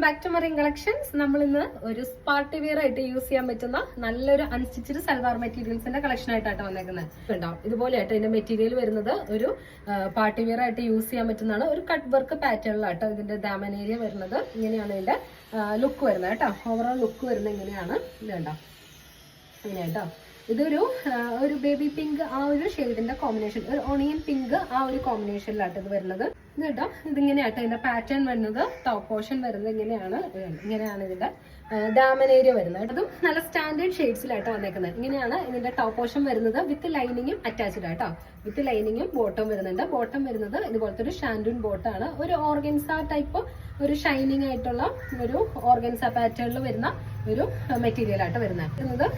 Back to മറിൻ collections. നമ്മൾ ഇന്ന് ഒരു പാർട്ടി വെയർ ആയിട്ട് യൂസ് ചെയ്യാൻ പറ്റുന്ന നല്ലൊരു അൺസ്റ്റിച്ചഡ് സൽവാർ മെറ്റീരിയൽസിന്റെ കളക്ഷൻ ആയിട്ടാണ് വന്നേക്കുന്നത്. ഉണ്ടാവും ഇതുപോലെ ആയിട്ട് ഇതിന്റെ മെറ്റീരിയൽ വരുന്നത് ഒരു പാർട്ടി വെയർ ആയിട്ട് യൂസ് ചെയ്യാൻ പറ്റുന്നതാണ്. ഒരു കട്ട് വർക്ക് പാറ്റേണിലാട്ടോ ഇതിന്റെ ദാമൻ ഏരിയ വരുന്നത്. ഇങ്ങനെയാണ് ഇതിന്റെ ലുക്ക് വരുന്നത് കേട്ടോ. ഓവറോൾ ലുക്ക് വരുന്നത് ഇങ്ങനെയാണ്. ഇത് കണ്ടോ, ഇങ്ങനെയാട്ടോ. ഇതൊരു ബേബി പിങ്ക് ആ ഒരു ഷെയ്ഡിന്റെ കോമ്പിനേഷൻ, ഒരു ഓണിയൻ പിങ്ക് ആ ഒരു കോമ്പിനേഷനിലാട്ടോ ഇത് വരുന്നത്. ഇത് കേട്ടോ, ഇതിങ്ങനെയാട്ടോ ഇതിന്റെ പാറ്റേൺ വരുന്നത്. ടോപ്പ് പോർഷൻ വരുന്നത് ഇങ്ങനെയാണ്. ഇതിന്റെ ദാമൻ ഏരിയ വരുന്നത്. അതും നല്ല സ്റ്റാൻഡേർഡ് ഷെയ്ഡ്സിലാട്ടോ വന്നേക്കുന്നത്. ഇങ്ങനെയാണ് ഇതിന്റെ ടോപ്പ് പോർഷൻ വരുന്നത്. വിത്ത് ലൈനിങ്ങും അറ്റാച്ച്ഡ് ആട്ടോ. വിത്ത് ലൈനിങ്ങും ബോട്ടം വരുന്നുണ്ട്. ബോട്ടം വരുന്നത് ഇതുപോലത്തെ ഒരു ഷാൻഡൂൺ ബോട്ടാണ്. ഒരു ഓർഗൻസ ടൈപ്പ്, ഒരു ഷൈനിങ് ആയിട്ടുള്ള ഒരു ഓർഗൻസ പാറ്റേണിൽ വരുന്ന ഒരു മെറ്റീരിയൽ ആയിട്ട് വരുന്നത്.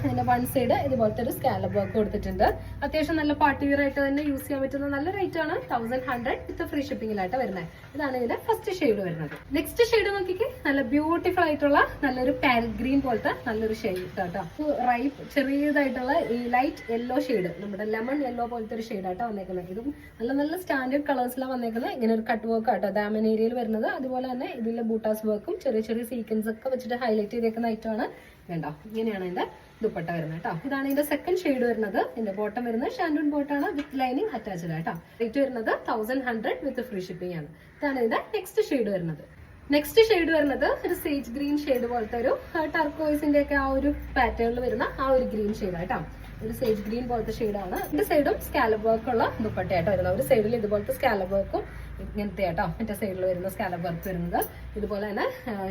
ഇതിന്റെ വൺ സൈഡ് ഇതുപോലത്തെ ഒരു സ്കാലപ്പ് വർക്ക് കൊടുത്തിട്ടുണ്ട്. അത്യാവശ്യം നല്ല പാർട്ടി വെയർ ആയിട്ട് തന്നെ യൂസ് ചെയ്യാൻ പറ്റുന്ന നല്ല റേറ്റ് ആണ്. 1100 വിത്ത് ഫ്രീ ഷിപ്പിംഗിലായിട്ട് വരുന്നത്. ഇതാണ് ഇതിന്റെ ഫസ്റ്റ് ഷെയ്ഡ് വരുന്നത്. നെക്സ്റ്റ് ഷെയ്ഡ് നോക്കിക്കേ, നല്ല ബ്യൂട്ടിഫുൾ ആയിട്ടുള്ള നല്ലൊരു പാരറ്റ് ഗ്രീൻ പോലത്തെ നല്ലൊരു ഷെയ്ഡ് കേട്ടോ. റൈപ്പ് ചെറിയതായിട്ടുള്ള ഈ ലൈറ്റ് യെല്ലോ ഷെയ്ഡ്, നമ്മുടെ ലെമൺ യെല്ലോ പോലത്തെ ഒരു ഷെയ്ഡ് ആയിട്ടാണ് വന്നേക്കുന്നത്. ഇതും നല്ല നല്ല സ്റ്റാൻഡേർഡ് കളേഴ്സിലാണ് വന്നേക്കുന്നത്. ഇങ്ങനെ ഒരു കട്ട് വർക്ക് ആട്ടോ ദാമൻ ഏരിയയിൽ വരുന്നത്. അതുപോലെ തന്നെ ഇതിലെ ബൂട്ടാസ് വർക്കും ചെറിയ ചെറിയ സീക്വൻസ് ഒക്കെ വെച്ചിട്ട് ഹൈലൈറ്റ് ചെയ്തേക്കുന്ന ഐറ്റം ആണ്. വേണ്ടോ, ഇങ്ങനെയാണ് ഇതിന്റെ ദുപ്പട്ട വരുന്നത് കേട്ടോ. ഇതാണ് ഇതിന്റെ സെക്കൻഡ് ഷെയ്ഡ് വരുന്നത്. ഇതിന്റെ ബോട്ടം വരുന്നത് ഷാൻഡൂൺ ബോട്ടാണ് വിത്ത് ലൈനിങ് അറ്റാച്ച്ഡ് ആട്ടോ. റേറ്റ് വരുന്നത് 1100 വിത്ത് ഫ്രീ ഷിപ്പിംഗ് ആണ്. ഇതാണ് ഇതിന്റെ നെക്സ്റ്റ് ഷെയ്ഡ് വരുന്നത്. നെക്സ്റ്റ് ഷെയ്ഡ് വരുന്നത് ഒരു സേജ് ഗ്രീൻ ഷെയ്ഡ് പോലത്തെ ഒരു ടർക്കോയിസിന്റെ ഒക്കെ ആ ഒരു പാറ്റേണിൽ വരുന്ന ആ ഒരു ഗ്രീൻ ഷെയ്ഡ് ആട്ടോ. ഒരു സേജ് ഗ്രീൻ പോലത്തെ ഷെയ്ഡാണ്. രണ്ട് സൈഡും സ്കാലപ്പ് വർക്ക് ഉള്ള ദുപ്പട്ടയായിട്ട് വരുന്നത്. ഒരു സൈഡിൽ ഇതുപോലത്തെ സ്കാലപ്പ് വർക്കും ഇങ്ങനത്തെ ആട്ടോ. മറ്റേ സൈഡിൽ വരുന്ന സ്കാലപ്പ് വർക്ക് വരുന്നത്. ഇതുപോലെ തന്നെ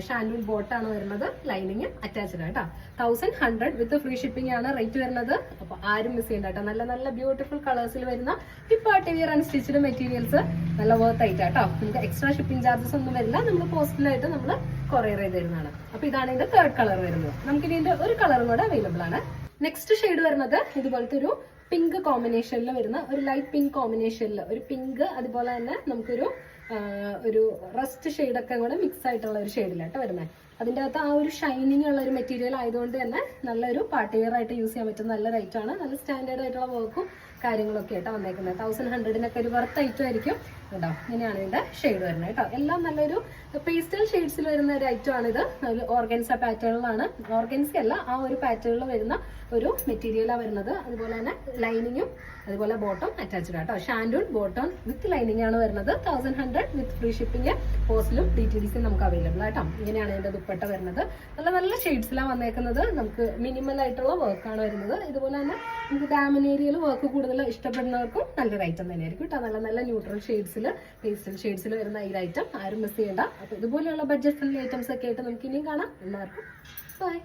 ഷാൻഡൂൺ ബോട്ടാണ് വരുന്നത്. ലൈനിങ് അറ്റാച്ച്ഡ് ആട്ടോ. 1100 വിത്ത് ഫ്രീ ഷിപ്പിംഗ് ആണ് റേറ്റ് വരുന്നത്. അപ്പൊ ആരും മിസ് ചെയ്യണ്ട കേട്ടോ. നല്ല നല്ല ബ്യൂട്ടിഫുൾ കളേഴ്സിൽ വരുന്ന ഈ പാർട്ടി വെയർ അൺസ്റ്റിച്ചഡ് മെറ്റീരിയൽസ് നല്ല വർത്ത് ആയിട്ടാട്ടോ. നമുക്ക് എക്സ്ട്രാ ഷിപ്പിംഗ് ചാർജസ് ഒന്നും വരില്ല. നമ്മൾ പോസ്റ്റിലായിട്ട് നമ്മൾ കൊറിയർ ചെയ്ത് തരുന്നതാണ്. അപ്പൊ ഇതാണ് ഇതിന്റെ തേർഡ് കളർ വരുന്നത്. നമുക്ക് ഇതിന്റെ ഒരു കളറും കൂടെ അവൈലബിൾ ആണ്. നെക്സ്റ്റ് ഷെയ്ഡ് വരുന്നത് ഇതുപോലത്തെ ഒരു പിങ്ക് കോമ്പിനേഷനിൽ വരുന്ന ഒരു ലൈറ്റ് പിങ്ക് കോമ്പിനേഷനിൽ ഒരു പിങ്ക്, അതുപോലെ തന്നെ നമുക്കൊരു റസ്റ്റ് ഷെയ്ഡൊക്കെ കൂടെ മിക്സ് ആയിട്ടുള്ള ഒരു ഷെയ്ഡിലായിട്ട് വരുന്നത്. അതിൻ്റെ അകത്ത് ആ ഒരു ഷൈനിങ് ഉള്ള ഒരു മെറ്റീരിയൽ ആയതുകൊണ്ട് തന്നെ നല്ലൊരു പാർട്ടി വെയർ ആയിട്ട് യൂസ് ചെയ്യാൻ പറ്റുന്ന നല്ല റേറ്റ് ആണ്. നല്ല സ്റ്റാൻഡേർഡ് ആയിട്ടുള്ള വർക്കും കാര്യങ്ങളൊക്കെ ആയിട്ടാണ് വന്നേക്കുന്നത്. 1100-നൊക്കെ ഒരു വർത്ത് ഐറ്റം ആയിരിക്കും കേട്ടോ. ഇങ്ങനെയാണ് ഇതിന്റെ ഷെയ്ഡ് വരുന്നത് കേട്ടോ. എല്ലാം നല്ലൊരു പേസ്റ്റൽ ഷെയ്ഡ്സിൽ വരുന്ന ഒരു ഐറ്റം ആണിത്. ഒരു ഓർഗൻസ പാറ്റേണിലാണ്, ഓർഗൻസ അല്ല ആ ഒരു പാറ്റേണിൽ വരുന്ന ഒരു മെറ്റീരിയലാണ് വരുന്നത്. അതുപോലെ തന്നെ ലൈനിങ്ങും അതുപോലെ ബോട്ടം അറ്റാച്ച്ഡ് ആട്ടോ. ഷാൻഡൂൺ ബോട്ടം വിത്ത് ലൈനിങ് ആണ് വരുന്നത്. 1100 വിത്ത് ഫ്രീ ഷിപ്പിംഗ്. പോസ്റ്റിലും DTDC നമുക്ക് അവൈലബിൾ ആട്ടോ. ഇങ്ങനെയാണ് ഇതിന്റെ ദുപ്പട്ട വരുന്നത്. നല്ല നല്ല ഷെയ്ഡ്സിലാണ് വന്നേക്കുന്നത്. നമുക്ക് മിനിമൽ ആയിട്ടുള്ള വർക്കാണ് വരുന്നത്. ഇതുപോലെ തന്നെ നമുക്ക് ദാമൻ ഏരിയയിൽ വർക്ക് കൂടുതൽ ഇഷ്ടപ്പെടുന്നവർക്കും നല്ലൊരു ഐറ്റം തന്നെയായിരിക്കും കേട്ടോ. നല്ല നല്ല ന്യൂട്രൽ ഷെയ്ഡ്സിൽ, പേസ്റ്റൽ ഷെയ്ഡ്സിൽ വരുന്ന ഈ ഐറ്റം ആരും മിസ് ചെയ്യേണ്ട. അപ്പൊ ഇതുപോലെയുള്ള ബഡ്ജറ്റ് ഫ്രണ്ട്ലി ഐറ്റംസ് ഒക്കെ ആയിട്ട് നമുക്ക് ഇനിയും കാണാം. എല്ലാവർക്കും ബൈ.